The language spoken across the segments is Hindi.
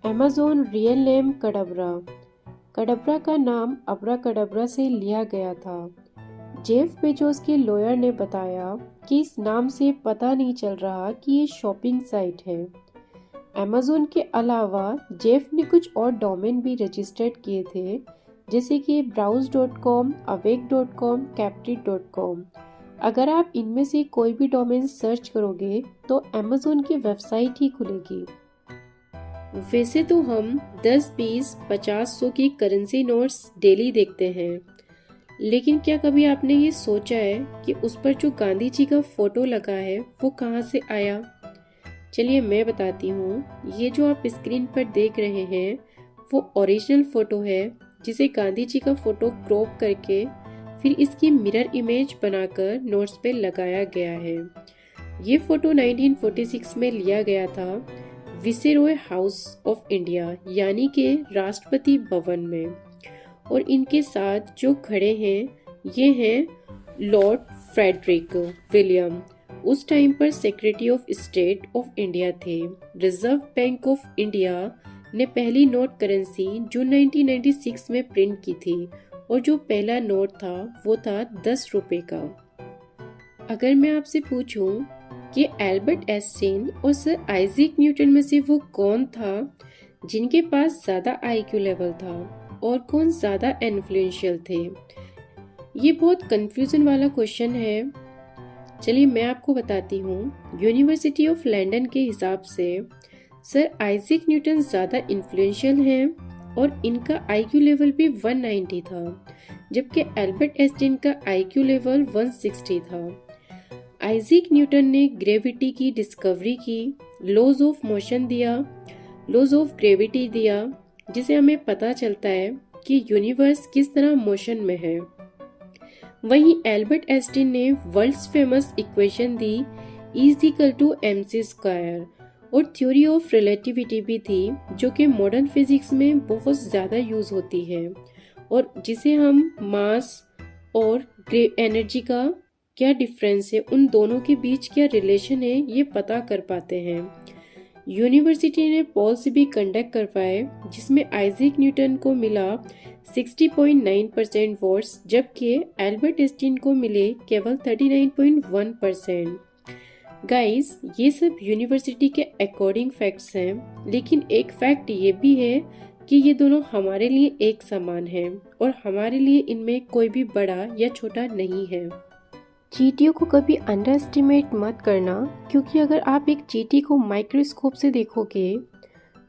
Amazon real name Kadabra. Kadabra का नाम अब्राकड़बरा से लिया गया था। जेफ बेजोस के लॉयर ने बताया कि इस नाम से पता नहीं चल रहा कि ये शॉपिंग साइट है। अमेज़न के अलावा जेफ ने कुछ और डोमेन भी रजिस्टर्ड किए थे, जैसे कि browse.com, awake.com, captit.com। अगर आप इनमें से कोई भी डोमेन सर्च करोगे तो अमेज़न की वेबसाइट ही खुलेगी। वैसे तो हम 10, 20, 50, 100 की करेंसी नोट्स डेली देखते हैं, लेकिन क्या कभी आपने ये सोचा है कि उस पर जो गांधी जी का फोटो लगा है वो कहाँ से आया? चलिए मैं बताती हूँ। ये जो आप स्क्रीन पर देख रहे हैं वो ओरिजिनल फोटो है, जिसे गांधी जी का फोटो क्रॉप करके फिर इसकी मिरर इमेज बनाकर नोट्स पे लगाया गया है। ये फोटो 1946 में लिया गया था विसेरॉय हाउस ऑफ इंडिया यानी कि राष्ट्रपति भवन में, और इनके साथ जो खड़े हैं ये हैं लॉर्ड फ्रेडरिक विलियम, उस टाइम पर secretary of state of India थे। रिजर्व बैंक ऑफ इंडिया ने पहली नोट करेंसी जून 1996 में प्रिंट की थी, और जो पहला नोट था वो था 10 रुपए का। अगर मैं आपसे पूछूं कि एल्बर्ट आइंस्टाइन और सर आइजैक न्यूटन में से वो कौन था जिनके पास ज्यादा आईक्यू लेवल था और कौन ज्यादा इन्फ्लुएंशियल थे, ये बहुत कंफ्यूजन वाला क्वेश्चन है। चलिए मैं आपको बताती हूँ। यूनिवर्सिटी ऑफ लंदन के हिसाब से सर आइजैक न्यूटन ज्यादा इन्फ्लुएंशियल हैं और इनका आईक्यू लेवल भी 190 था, जबकि एल्बर्ट आइंस्टाइन का आईक्यू लेवल 160 था। आइजैक न्यूटन ने ग्रेविटी की डिस्कवरी की, लॉज ऑफ मोशन दिया, लॉज ऑफ ग्रेविटी दिया, जिसे हमें पता चलता है कि यूनिवर्स किस तरह मोशन में है। वहीं एल्बर्ट आइंस्टाइन ने वर्ल्ड्स फेमस इक्वेशन दी E=mc², और थ्योरी ऑफ रिलेटिविटी भी थी, जो कि मॉडर्न फिजिक्स में बहुत ज्यादा यूज होती है, और जिसे हम मास और एनर्जी का क्या डिफरेंस है, उन दोनों के बीच क्या रिलेशन है, ये पता कर पाते हैं। यूनिवर्सिटी ने पोल्स भी कंडक्ट करवाए, जिसमें आइजैक न्यूटन को मिला 60.9% वोट्स, जबकि एल्बर्ट आइंस्टाइन को मिले केवल 39.1%। गाइस, ये सब यूनिवर्सिटी के अकॉर्डिंग फैक्ट्स हैं, लेकिन एक फैक्ट ये भी है कि ये दोनों हमारे लिए एक समान हैं और हमारे लिए इनमें कोई भी बड़ा या छोटा नहीं है। चींटियों को कभी अंडर एस्टिमेट मत करना, क्योंकि अगर आप एक चींटी को माइक्रोस्कोप से देखोगे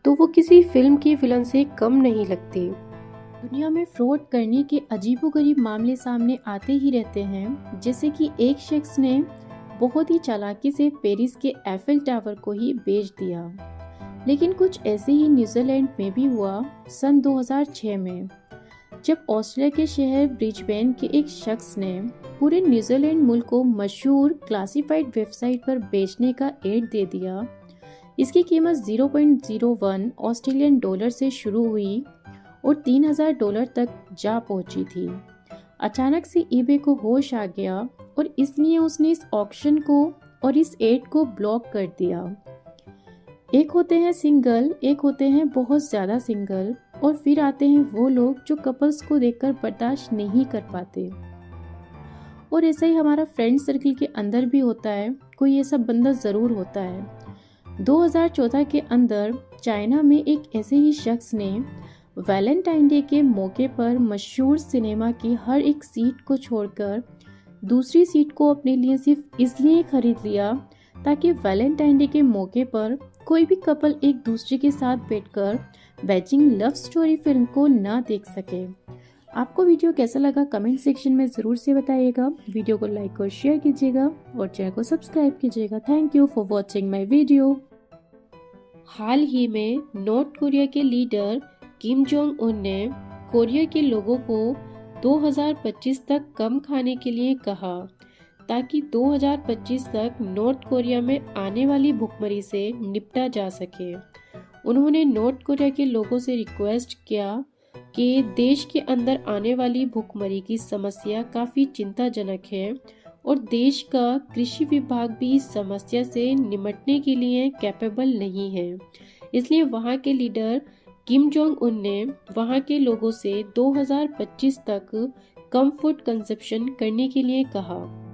तो वो किसी फिल्म के विलन से कम नहीं लगती। दुनिया में फ्रॉड करने के अजीबोगरीब मामले सामने आते ही रहते हैं, जैसे कि एक शख्स ने बहुत ही चालाकी से पेरिस के एफिल टावर को ही बेच दिया। लेकिन कुछ ऐसे ही न्यूजीलैंड में भी हुआ सन 2006 में, जब ऑस्ट्रेलिया के शहर ब्रिस्बेन के एक शख्स ने पूरे न्यूजीलैंड मुल्क को मशहूर क्लासिफाइड वेबसाइट पर बेचने का एड दे दिया। इसकी कीमत 0.01 ऑस्ट्रेलियन डॉलर से शुरू हुई और $3000 तक जा पहुंची थी। अचानक से ईबे को होश आ गया और इसलिए उसने इस ऑक्शन को और इस एड को ब्लॉक कर दिया। एक होते हैं सिंगल, एक होते हैं बहुत ज्यादा सिंगल, और फिर आते हैं वो लोग जो कपल्स को देखकर बर्दाश्त नहीं कर पाते। और ऐसा ही हमारा फ्रेंड सर्कल के अंदर भी होता है, कोई ऐसा बंदा जरूर होता है। 2014 के अंदर चाइना में एक ऐसे ही शख्स ने वैलेंटाइन डे के मौके पर मशहूर सिनेमा की हर एक सीट को छोड़कर दूसरी सीट को अपने लिए सिर्फ इसलिए खरीद लिया ताकि वैलेंटाइन डे के मौके पर कोई भी कपल एक दूसरे के साथ बैठकर बैचिंग लव स्टोरी फिल्म को ना देख सके। आपको वीडियो कैसा लगा कमेंट सेक्शन में ज़रूर से बताइएगा। वीडियो को लाइक और शेयर कीजिएगा और चैनल को सब्सक्राइब कीजिएगा। Thank you for watching my video. हाल ही में नॉर्थ कोरिया के लीडर किम जोंग उन ने कोरिया के लोगों को 2025 तक कम खाने के लिए कहा, ताकि 2025 तक नॉर्थ कोरिया में आने वाली भुखमरी से निपटा जा सके। उन्होंने नॉर्थ कोरिया के लोगों से रिक्वेस्ट किया कि देश के अंदर आने वाली भुखमरी की समस्या काफ़ी चिंताजनक है और देश का कृषि विभाग भी इस समस्या से निपटने के लिए कैपेबल नहीं है। इसलिए वहाँ के लीडर किम जोंग उन ने वहाँ के लोगों से 2025 तक कम फूड कंजप्शन करने के लिए कहा।